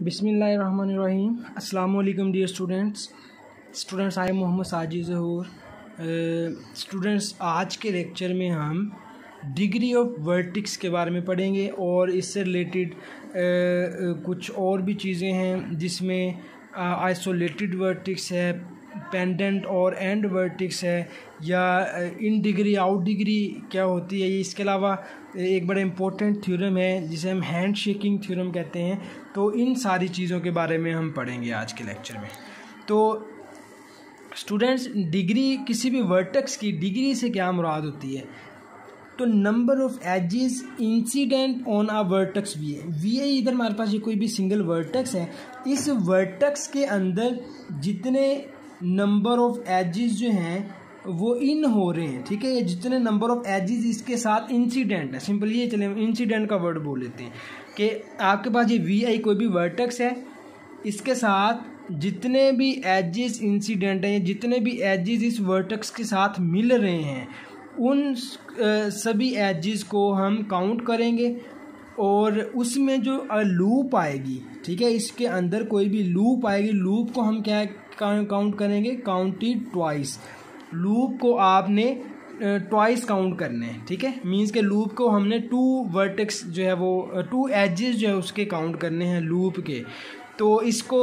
बिस्मिल्लाहिर्रहमानिर्रहीम। अस्सलाम वालेकुम dear students, I am Mohammad Sajid Zahoor. Students, आज के लेक्चर में हम डिग्री ऑफ वर्टेक्स के बारे में पढ़ेंगे और इससे रिलेटेड कुछ और भी चीज़ें हैं जिसमें आइसोलेटेड वर्टेक्स है, पेंडेंट और एंड वर्टेक्स है, या इन डिग्री आउट डिग्री क्या होती है। इसके अलावा एक बड़ा इम्पोर्टेंट थ्योरम है जिसे हम हैंड शेकिंग थ्योरम कहते हैं। तो इन सारी चीज़ों के बारे में हम पढ़ेंगे आज के लेक्चर में। तो स्टूडेंट्स, डिग्री किसी भी वर्टेक्स की डिग्री से क्या मुराद होती है? तो number of edges incident on a vertex v i इधर हमारे पास ये कोई भी सिंगल वर्टेक्स है। इस वर्टेक्स के अंदर जितने नंबर ऑफ एजेस जो हैं वो इन हो रहे हैं, ठीक है। ये जितने नंबर ऑफ एजेस इसके साथ इंसिडेंट है, सिंपली ये चले इंसिडेंट का वर्ड बोल लेते हैं कि आपके पास ये वी आई कोई भी वर्टेक्स है, इसके साथ जितने भी एजेस इंसिडेंट हैं, जितने भी एजेस इस वर्टेक्स के साथ मिल रहे हैं, उन सभी एजेस को हम काउंट करेंगे और उसमें जो लूप आएगी, ठीक है, इसके अंदर कोई भी लूप आएगी, लूप को हम क्या काउंट करेंगे? Counted twice. लूप को आपने ट्वाइस काउंट करने हैं, ठीक है। मींस के लूप को हमने टू वर्टेक्स जो है वो टू एजेस जो है उसके काउंट करने हैं लूप के। तो इसको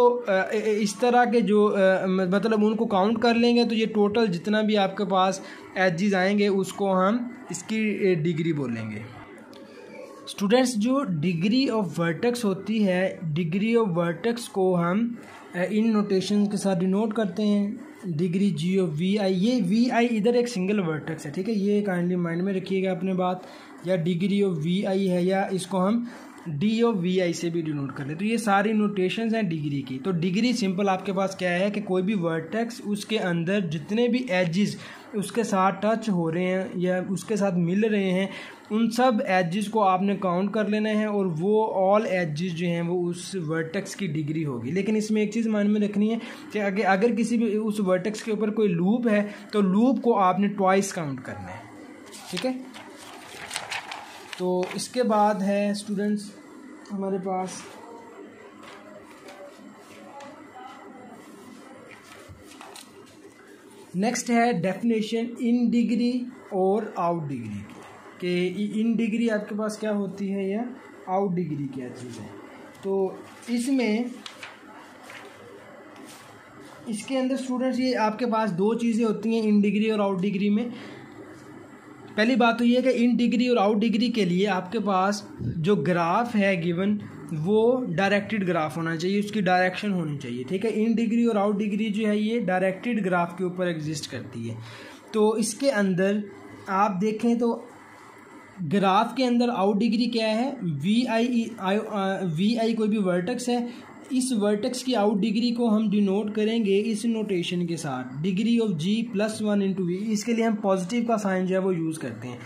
इस तरह के जो मतलब उनको काउंट कर लेंगे तो ये टोटल जितना भी आपके पास एजेस आएंगे उसको हम इसकी डिग्री बोलेंगे। स्टूडेंट्स, जो डिग्री ऑफ वर्टेक्स होती है, डिग्री ऑफ वर्टेक्स को हम इन नोटेशन के साथ डिनोट करते हैं। डिग्री जी ऑफ वी आई, ये वी आई इधर एक सिंगल वर्टेक्स है, ठीक है, ये काइंडली माइंड में रखिएगा अपने बात। या डिग्री ऑफ वी आई है, या इसको हम डी ऑफ वी आई से भी डिनोट कर ले। तो ये सारी नोटेशंस हैं डिग्री की। तो डिग्री सिंपल आपके पास क्या है कि कोई भी वर्टेक्स उसके अंदर जितने भी एजेस उसके साथ टच हो रहे हैं या उसके साथ मिल रहे हैं, उन सब एजेस को आपने काउंट कर लेना है और वो ऑल एजेस जो हैं वो उस वर्टेक्स की डिग्री होगी। लेकिन इसमें एक चीज़ माइंड में रखनी है कि अगर किसी भी उस वर्टेक्स के ऊपर कोई लूप है तो लूप को आपने ट्वाइस काउंट करना है, ठीक है। तो इसके बाद है स्टूडेंट्स हमारे पास नेक्स्ट है डेफिनेशन इन डिग्री और आउट डिग्री कि इन डिग्री आपके पास क्या होती है या आउट डिग्री क्या चीज़ है। तो इसमें इसके अंदर स्टूडेंट्स ये आपके पास दो चीज़ें होती हैं इन डिग्री और आउट डिग्री में। पहली बात तो ये है कि इन डिग्री और आउट डिग्री के लिए आपके पास जो ग्राफ है गिवन वो डायरेक्टेड ग्राफ होना चाहिए, उसकी डायरेक्शन होनी चाहिए, ठीक है। इन डिग्री और आउट डिग्री जो है ये डायरेक्टेड ग्राफ के ऊपर एग्जिस्ट करती है। तो इसके अंदर आप देखें तो ग्राफ के अंदर आउट डिग्री क्या है? वी आई कोई भी वर्टेक्स है, इस वर्टेक्स की आउट डिग्री को हम डिनोट करेंगे इस नोटेशन के साथ, degree of g plus 1 into v. इसके लिए हम पॉजिटिव का साइन जो है वो यूज़ करते हैं।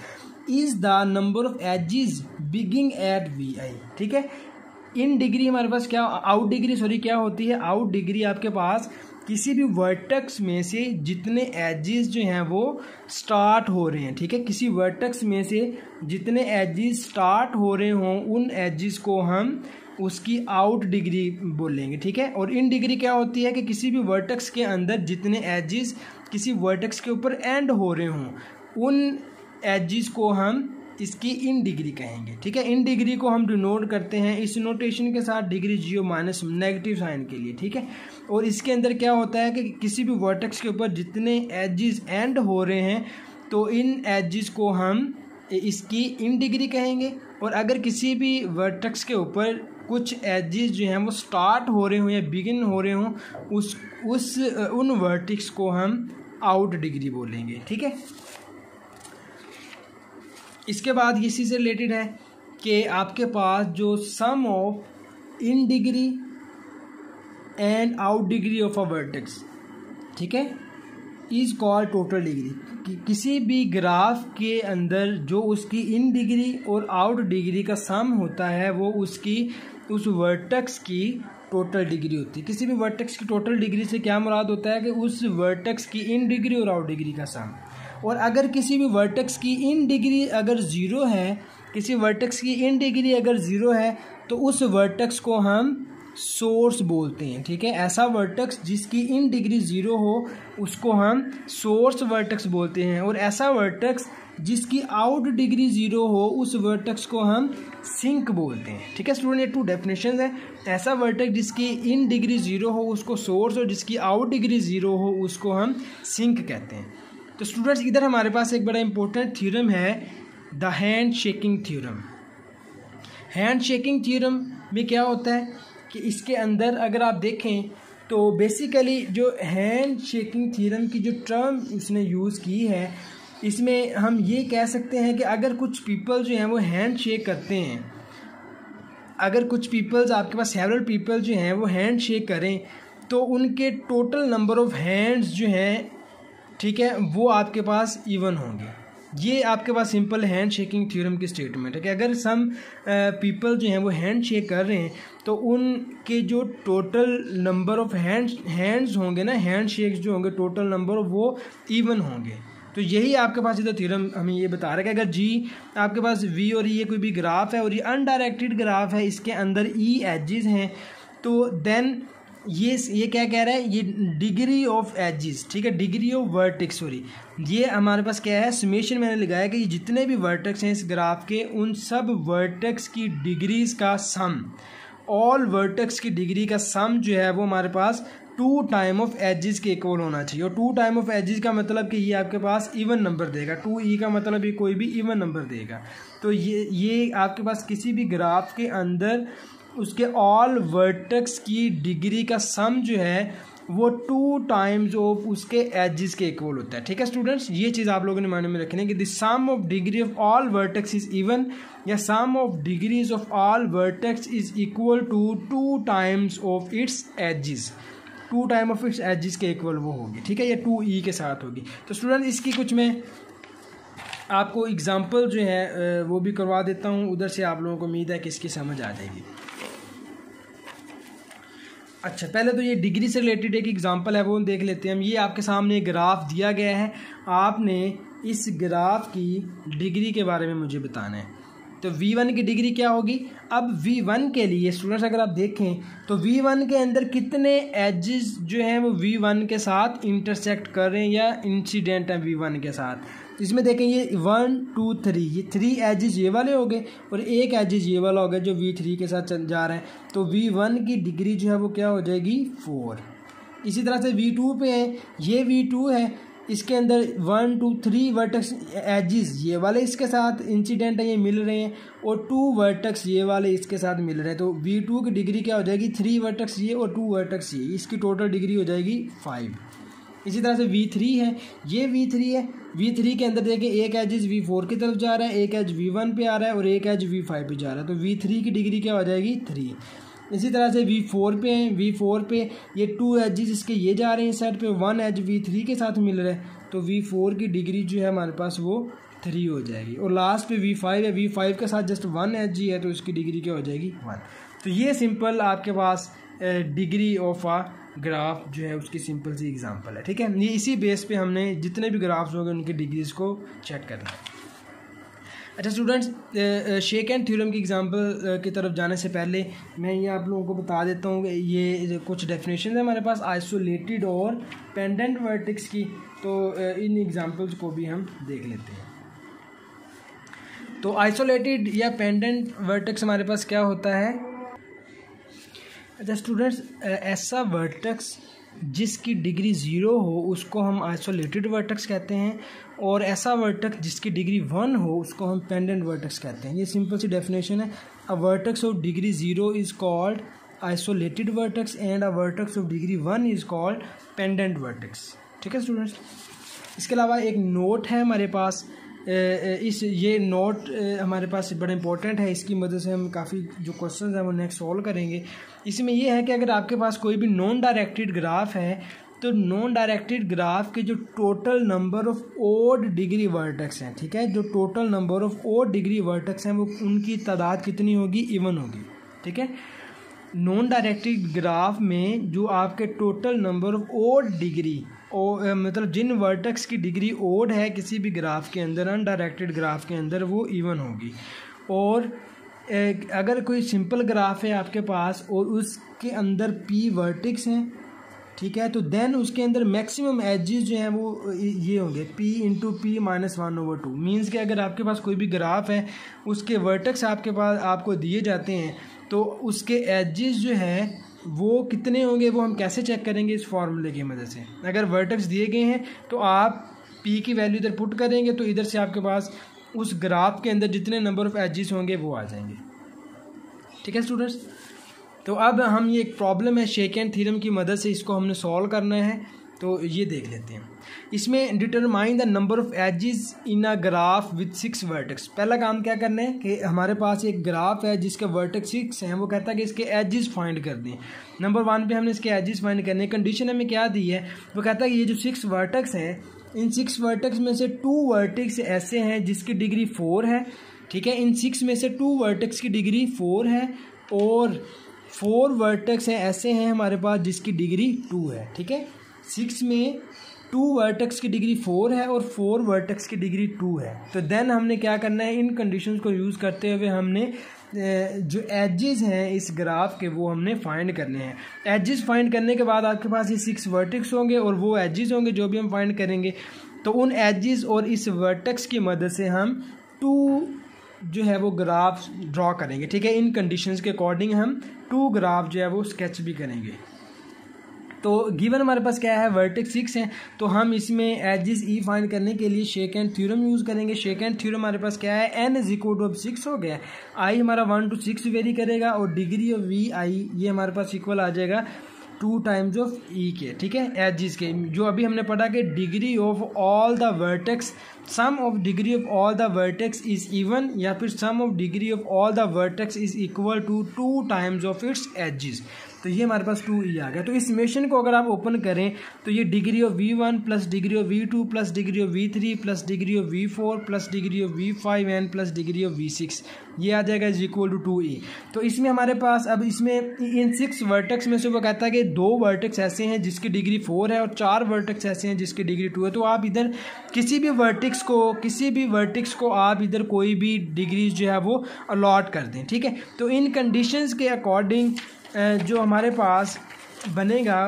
Is the number of edges beginning at v i, ठीक है। इन डिग्री हमारे पास क्या आउट डिग्री क्या होती है? आउट डिग्री आपके पास किसी भी वर्टेक्स में से जितने एजेस जो हैं वो स्टार्ट हो रहे हैं, ठीक है। किसी वर्टेक्स में से जितने एजेस स्टार्ट हो रहे हों उन एजेस को हम उसकी आउट डिग्री बोलेंगे, ठीक है। और इन डिग्री क्या होती है कि किसी भी वर्टेक्स के अंदर जितने एजेस किसी वर्टेक्स के ऊपर एंड हो रहे हों उन एजेस को हम इसकी इन डिग्री कहेंगे, ठीक है। इन डिग्री को हम डिनोट करते हैं इस नोटेशन के साथ, degree zero minus negative sign के लिए, ठीक है। और इसके अंदर क्या होता है कि किसी भी वर्टेक्स के ऊपर जितने एजेस एंड हो रहे हैं तो इन एजेस को हम इसकी इन डिग्री कहेंगे। और अगर किसी भी वर्टेक्स के ऊपर कुछ एजेस जो हैं वो स्टार्ट हो रहे हों या बिगिन हो रहे हों उन वर्टेक्स को हम आउट डिग्री बोलेंगे, ठीक है। इसके बाद इसी से रिलेटेड है कि आपके पास जो sum of in degree and out degree of a vertex, ठीक है, इज कॉल्ड टोटल डिग्री। किसी भी ग्राफ के अंदर जो उसकी इन डिग्री और आउट डिग्री का सम होता है वो उस वर्टेक्स की टोटल डिग्री होती है। किसी भी वर्टेक्स की टोटल डिग्री से क्या मुराद होता है कि उस वर्टेक्स की इन डिग्री और आउट डिग्री का सम। और अगर किसी भी वर्टेक्स की इन डिग्री अगर ज़ीरो है, किसी वर्टेक्स की इन डिग्री अगर ज़ीरो है तो उस वर्टेक्स को हम सोर्स बोलते हैं, ठीक है। ऐसा वर्टेक्स जिसकी इन डिग्री 0 हो उसको हम सोर्स वर्टेक्स बोलते हैं, और ऐसा वर्टेक्स जिसकी आउट डिग्री 0 हो उस वर्टेक्स को हम सिंक बोलते हैं, ठीक है स्टूडेंट। ये 2 डेफिनेशन है। ऐसा वर्टेक्स जिसकी इन डिग्री 0 हो उसको सोर्स, और जिसकी आउट डिग्री 0 हो उसको हम सिंक कहते हैं। तो स्टूडेंट्स इधर हमारे पास एक बड़ा इंपॉर्टेंट थ्योरम है, the hand shaking theorem. Hand shaking theorem में क्या होता है कि इसके अंदर अगर आप देखें तो बेसिकली जो हैंड शेकिंग थ्योरम की जो टर्म उसने यूज़ की है, इसमें हम ये कह सकते हैं कि अगर कुछ पीपल जो हैं वो हैंड शेक करते हैं, अगर कुछ पीपल्स आपके पास सेवरल पीपल जो हैं वो हैंड शेक करें तो उनके टोटल नंबर ऑफ़ हैंड्स जो हैं, ठीक है, वो आपके पास इवन होंगे। ये आपके पास सिंपल हैंड शेकिंग थ्योरम की स्टेटमेंट है कि अगर सम पीपल जो हैं वो हैंड शेक कर रहे हैं तो उनके जो टोटल नंबर ऑफ़ हैंड्स होंगे ना, हैंड शेक्स जो होंगे टोटल नंबर वो इवन होंगे। तो यही आपके पास इधर थ्योरम हमें ये बता रहा है कि अगर जी आपके पास वी और ये कोई भी ग्राफ है और ये अनडायरेक्टेड ग्राफ है, इसके अंदर ई एजेस हैं, तो देन ये क्या कह रहा है, ये डिग्री ऑफ एजेस, ठीक है, डिग्री ऑफ वर्टेक्स, सॉरी, ये हमारे पास क्या है, समेशन मैंने लगाया कि जितने भी वर्टेक्स हैं इस ग्राफ के उन सब वर्टेक्स की डिग्रीज का सम, ऑल वर्टेक्स की डिग्री का सम जो है वो हमारे पास 2 टाइम ऑफ एजेस के इक्वल होना चाहिए। और 2 टाइम ऑफ एजेस का मतलब कि ये आपके पास इवन नंबर देगा, 2e का मतलब ये कोई भी इवन नंबर देगा। तो ये आपके पास किसी भी ग्राफ के अंदर उसके ऑल वर्टेक्स की डिग्री का सम जो है वो 2 टाइम्स ऑफ उसके एजेस के इक्वल होता है, ठीक है स्टूडेंट्स। ये चीज़ आप लोगों ने माइंड में रखनी है कि the sum of degree of all vertex is even, या sum of degrees of all vertex is equal to 2 times of its edges, 2 time of its edges के इक्वल वो होगी, ठीक है, ये 2e के साथ होगी। तो स्टूडेंट इसकी कुछ मैं आपको एग्जांपल जो है वो भी करवा देता हूँ, उधर से आप लोगों को उम्मीद है कि इसकी समझ आ जाएगी। अच्छा, पहले तो ये डिग्री से रिलेटेड एक एग्जांपल है वो देख लेते हैं हम। ये आपके सामने एक ग्राफ दिया गया है, आपने इस ग्राफ की डिग्री के बारे में मुझे बताना है। तो V1 की डिग्री क्या होगी। अब V1 के लिए स्टूडेंट्स अगर आप देखें तो V1 के अंदर कितने एजेस जो हैं वो V1 के साथ इंटरसेक्ट कर रहे हैं या इंसिडेंट हैं V1 के साथ। इसमें देखें ये 1 2 3, ये 3 एजेस ये वाले हो गए और एक एजेस ये वाला हो गया जो V3 के साथ जा रहा है। तो V1 की डिग्री जो है वो क्या हो जाएगी 4। इसी तरह से V2 पे है, ये V2 है, इसके अंदर 1 2 3 वर्टेक्स एजेस ये वाले इसके साथ इंसिडेंट है, ये मिल रहे हैं, और 2 वर्टेक्स ये वाले इसके साथ मिल रहे हैं। तो V2 की डिग्री क्या हो जाएगी 3 वर्टेक्स ये और 2 वर्टेक्स ये, इसकी टोटल डिग्री हो जाएगी 5। इसी तरह से V3 है, ये V3 है, V3 के अंदर देखिए एक एज V4 की तरफ जा रहा है, एक एज V1 पे आ रहा है और एक एज V5 पे जा रहा है। तो V3 की डिग्री क्या हो जाएगी 3। इसी तरह से V4 पे हैं, V4 पे ये 2 एजेस इसके ये जा रहे हैं साइड पे, 1 एज V3 के साथ मिल रहा है। तो V4 की डिग्री जो है हमारे पास वो 3 हो जाएगी। और लास्ट पे V5 है, V5 के साथ जस्ट 1 एज ही है तो इसकी डिग्री क्या हो जाएगी 1। तो ये सिंपल आपके पास डिग्री ऑफ आ ग्राफ जो है उसकी सिंपल सी एग्जांपल है, ठीक है। ये इसी बेस पे हमने जितने भी ग्राफ्स होंगे उनकी डिग्रीज को चेक करना है। अच्छा स्टूडेंट्स, शेक एंड थ्योरम की एग्जांपल की तरफ जाने से पहले मैं ये आप लोगों को बता देता हूँ कि ये कुछ डेफिनेशन है हमारे पास आइसोलेटेड और पेंडेंट वर्टेक्स की। तो इन एग्जांपल्स को भी हम देख लेते हैं। तो आइसोलेटेड या पेंडेंट वर्टेक्स हमारे पास क्या होता है। अच्छा स्टूडेंट्स, ऐसा वर्टेक्स जिसकी डिग्री 0 हो उसको हम आइसोलेटेड वर्टेक्स कहते हैं, और ऐसा वर्टेक्स जिसकी डिग्री 1 हो उसको हम पेंडेंट वर्टेक्स कहते हैं। ये सिंपल सी डेफिनेशन है। अ vertex of degree 0 is called isolated vertex and a vertex of degree 1 is called pendant vertex, ठीक है स्टूडेंट्स। इसके अलावा एक नोट है हमारे पास, ये नोट हमारे पास बड़ा इंपॉर्टेंट है, इसकी मदद से हम काफ़ी जो क्वेश्चंस हैं वो नेक्स्ट सॉल्व करेंगे। इसमें यह है कि अगर आपके पास कोई भी नॉन डायरेक्टेड ग्राफ है तो नॉन डायरेक्टेड ग्राफ के जो total number of odd degree vertex हैं, ठीक है, जो total number of odd degree vertex हैं वो उनकी तादाद कितनी होगी, इवन होगी, ठीक है। नॉन डायरेक्टेड ग्राफ में जो आपके total number of odd degree मतलब जिन वर्टेक्स की डिग्री ओड है किसी भी ग्राफ के अंदर, अनडायरेक्टेड ग्राफ के अंदर, वो इवन होगी। और अगर कोई सिंपल ग्राफ है आपके पास और उसके अंदर P वर्टेक्स हैं, ठीक है, तो देन उसके अंदर मैक्सिमम एजेस जो हैं वो ये होंगे P इंटू P -1/2। मीन्स कि अगर आपके पास कोई भी ग्राफ है, उसके वर्टेक्स आपके पास आपको दिए जाते हैं, तो उसके एजेस जो हैं वो कितने होंगे वो हम कैसे चेक करेंगे? इस फॉर्मूले की मदद से। अगर वर्टेक्स दिए गए हैं तो आप P की वैल्यू इधर पुट करेंगे, तो इधर से आपके पास उस ग्राफ के अंदर जितने नंबर ऑफ़ एजेस होंगे वो आ जाएंगे। ठीक है स्टूडेंट्स, तो अब हम ये एक प्रॉब्लम है शेकहैंड थ्योरम की मदद से इसको हमने सॉल्व करना है, तो ये देख लेते हैं। इसमें determine the number of edges in a graph with 6 vertex. पहला काम क्या करना है कि हमारे पास एक ग्राफ है जिसके वर्टेक्स 6 हैं, वो कहता है कि इसके एजेस फाइंड कर दें। नंबर 1 पे हमने इसके एजेस फाइंड करने, कंडीशन हमें क्या दी है, वो कहता है कि ये जो 6 वर्टेक्स हैं, इन 6 वर्टेक्स में से 2 वर्टेक्स ऐसे हैं जिसकी डिग्री 4 है, ठीक है, इन 6 में से 2 वर्टेक्स की डिग्री 4 है, और 4 वर्टेक्स हैं ऐसे हैं हमारे पास जिसकी डिग्री 2 है। ठीक है, 6 में 2 वर्टेक्स की डिग्री 4 है और 4 वर्टेक्स की डिग्री 2 है। तो देन हमने क्या करना है, इन कंडीशंस को यूज़ करते हुए हमने जो एजेस हैं इस ग्राफ के वो हमने फाइंड करने हैं। एजेस फाइंड करने के बाद आपके पास ये 6 वर्टेक्स होंगे और वो एजेस होंगे जो भी हम फाइंड करेंगे, तो उन एजेस और इस वर्टेक्स की मदद से हम 2 जो है वो ग्राफ ड्रॉ करेंगे। ठीक है, इन कंडीशंस के अकॉर्डिंग हम 2 ग्राफ जो है वो स्केच भी करेंगे। तो गिवन हमारे पास क्या है, वर्टेक्स 6 हैं, तो हम इसमें एजेस ई फाइंड करने के लिए शेकहैंड थ्योरम यूज़ करेंगे। शेकहैंड थ्योरम हमारे पास क्या है, n = 6 हो गया, आई हमारा 1 to 6 वेरी करेगा, और डिग्री ऑफ वी आई ये हमारे पास इक्वल आ जाएगा 2 टाइम्स ऑफ ई के। ठीक है, एजेस के, जो अभी हमने पढ़ा कि degree of all the vertex, sum of degree of all the vertex is even, या फिर sum of degree of all the vertex is equal to 2 times of its edges. तो ये हमारे पास 2e आ गया। तो इस इक्वेशन को अगर आप ओपन करें तो ये degree of v1 plus degree of v2 plus degree of v3 plus degree of v4 plus degree of v5 and plus degree of v6 ये आ जाएगा इज इक्वल टू 2e। तो इसमें हमारे पास अब इसमें इन 6 वर्टेक्स में से वो कहता है कि 2 वर्टेक्स ऐसे हैं जिसकी डिग्री 4 है और 4 वर्टेक्स ऐसे हैं जिसकी डिग्री 2 है। तो आप इधर किसी भी वर्टेक्स को आप इधर कोई भी डिग्री जो है वो अलॉट कर दें। ठीक है, तो इन कंडीशंस के अकॉर्डिंग जो हमारे पास बनेगा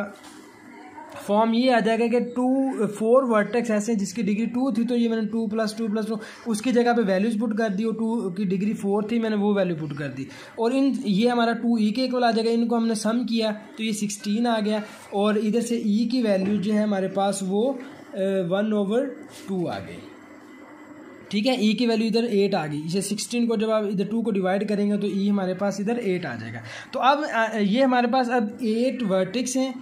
फॉर्म ये आ जाएगा कि 4 वर्टेक्स ऐसे हैं जिसकी डिग्री 2 थी, तो ये मैंने 2 + 2 + 2 उसकी जगह पे वैल्यूज पुट कर दी, और 2 की डिग्री 4 थी, मैंने वो वैल्यू पुट कर दी, और ये हमारा 2e के इक्वल आ जाएगा। इनको हमने सम किया तो ये 16 आ गया, और इधर से e की वैल्यू जो है हमारे पास वो 1/2 आ गई। ठीक है, e की वैल्यू इधर 8 आ गई। इसे 16 को जब आप इधर 2 को डिवाइड करेंगे तो e हमारे पास इधर 8 आ जाएगा। तो अब ये हमारे पास अब 8 वर्टेक्स हैं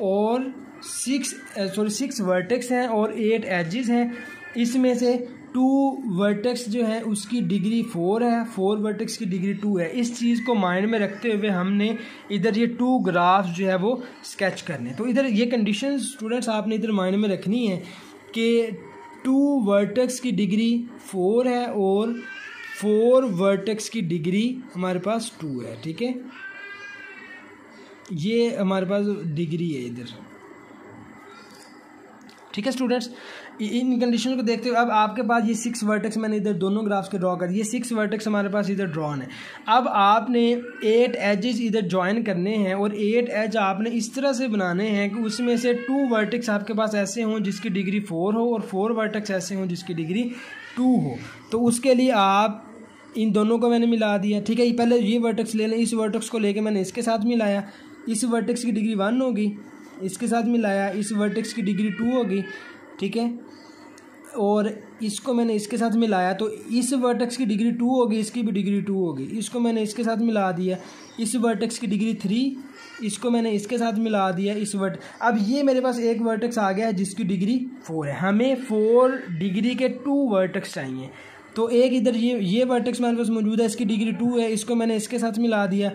और 6 वर्टेक्स हैं और 8 एजेस हैं। इसमें से 2 वर्टेक्स जो है उसकी डिग्री 4 है, 4 वर्टेक्स की डिग्री 2 है। इस चीज़ को माइंड में रखते हुए हमने इधर ये 2 ग्राफ जो है वो स्केच करने। तो इधर ये कंडीशन स्टूडेंट्स आपने इधर माइंड में रखनी है कि 2 वर्टेक्स की डिग्री 4 है और 4 वर्टेक्स की डिग्री हमारे पास 2 है। ठीक है, ये हमारे पास डिग्री है इधर। ठीक है स्टूडेंट्स, इन कंडीशन को देखते हुए अब आपके पास ये 6 वर्टेक्स मैंने इधर दोनों ग्राफ्स के ड्रॉ कर दिए। 6 वर्टेक्स हमारे पास इधर ड्रॉन है। अब आपने 8 एजेस इधर ज्वाइन करने हैं और 8 एज आपने इस तरह से बनाने हैं कि उसमें से 2 वर्टेक्स आपके पास ऐसे हों जिसकी डिग्री 4 हो और 4 वर्टेक्स ऐसे हों जिसकी डिग्री 2 हो। तो उसके लिए आप इन दोनों को मैंने मिला दिया। ठीक है, पहले ये वर्टेक्स ले लें, इस वर्टेक्स को लेके मैंने इसके साथ मिलाया, इस वर्टेक्स की डिग्री 1 होगी, इसके साथ मिलाया, इस वर्टेक्स की डिग्री 2 होगी। ठीक है, और इसको मैंने इसके साथ मिलाया तो इस वर्टेक्स की डिग्री 2 होगी, इसकी भी डिग्री 2 होगी। इसको मैंने इसके साथ मिला दिया, इस वर्टेक्स की डिग्री 3, इसको मैंने इसके साथ मिला दिया, अब ये मेरे पास एक वर्टेक्स आ गया है जिसकी डिग्री 4 है। हमें 4 डिग्री के 2 वर्टेक्स चाहिए। तो एक इधर ये वर्टेक्स मेरे पास मौजूद है, इसकी डिग्री 2 है, इसको मैंने इसके साथ मिला दिया,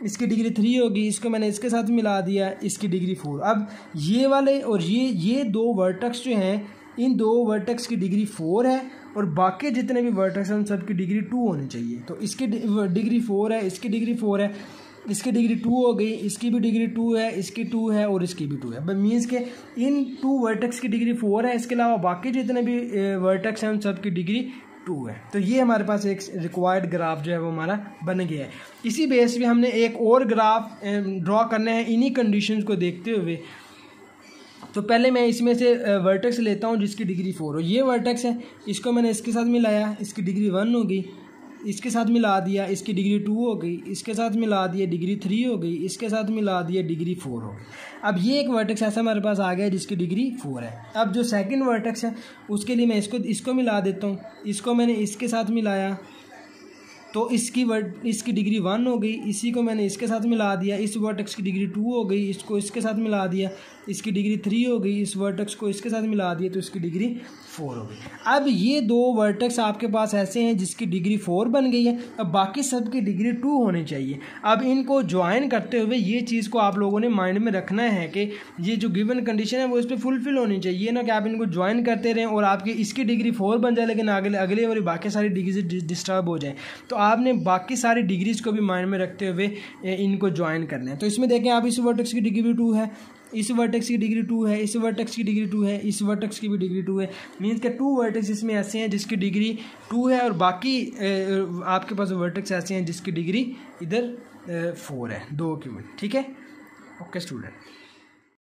इसकी डिग्री 3 होगी, इसको मैंने इसके साथ मिला दिया, इसकी डिग्री 4। अब ये वाले और ये 2 वर्टेक्स जो हैं, इन 2 वर्टेक्स की डिग्री 4 है और बाकी जितने भी वर्टेक्स हैं उन सब की डिग्री 2 होनी चाहिए। तो इसकी डिग्री 4 है, इसकी डिग्री 4 है, इसकी डिग्री 2 हो गई, इसकी भी डिग्री 2 है, इसकी 2 है और इसकी भी 2 है। बट मीन्स के इन 2 वर्टेक्स की डिग्री 4 है, इसके अलावा बाकी जितने भी वर्टेक्स हैं उन सब की डिग्री 2 है। तो ये हमारे पास एक रिक्वायर्ड ग्राफ जो है वो हमारा बन गया है। इसी बेस पे हमने एक और ग्राफ ड्रॉ करना है इन्हीं कंडीशंस को देखते हुए। तो पहले मैं इसमें से वर्टेक्स लेता हूँ जिसकी डिग्री 4 हो। ये वर्टेक्स है, इसको मैंने इसके साथ मिलाया, इसकी डिग्री 1 हो गई, इसके साथ मिला दिया, इसकी डिग्री 2 हो गई, इसके साथ मिला दिया डिग्री 3 हो गई, इसके साथ मिला दिया डिग्री 4 हो गई। अब ये एक वर्टेक्स ऐसा हमारे पास आ गया जिसकी डिग्री 4 है। अब जो सेकंड वर्टेक्स है उसके लिए मैं इसको मिला देता हूँ। इसको मैंने इसके साथ मिलाया तो इसकी डिग्री 1 हो गई, इसी को मैंने इसके साथ मिला दिया, इस वर्टेक्स की डिग्री 2 हो गई, इसको इसके साथ मिला दिया, इसकी डिग्री 3 हो गई, इस वर्टेक्स को इसके साथ मिला दिया तो इसकी डिग्री 4 हो गई। अब ये 2 वर्टेक्स आपके पास ऐसे हैं जिसकी डिग्री 4 बन गई है, अब बाकी सब की डिग्री 2 होनी चाहिए। अब इनको ज्वाइन करते हुए ये चीज़ को आप लोगों ने माइंड में रखना है कि ये जो गिवन कंडीशन है वो इस पर फुलफिल होनी चाहिए, ना कि आप इनको ज्वाइन करते रहें और आपकी इसकी डिग्री 4 बन जाए लेकिन अगले वाली बाकी सारी डिग्री डिस्टर्ब हो जाए। तो आपने बाकी सारी डिग्रीज को भी माइंड में रखते हुए इनको ज्वाइन करना है। तो इसमें देखें आप, इस वर्टेक्स की डिग्री 2 है, इस वर्टेक्स की डिग्री 2 है, इस वर्टेक्स की डिग्री 2 है, इस वर्टेक्स की भी डिग्री 2 है। मीन्स के 2 वर्टेक्स इसमें ऐसे हैं जिसकी डिग्री 2 है और बाकी आपके पास वर्टेक्स ऐसे हैं जिसकी डिग्री इधर 4 है, 2 की। ठीक है, ओके स्टूडेंट।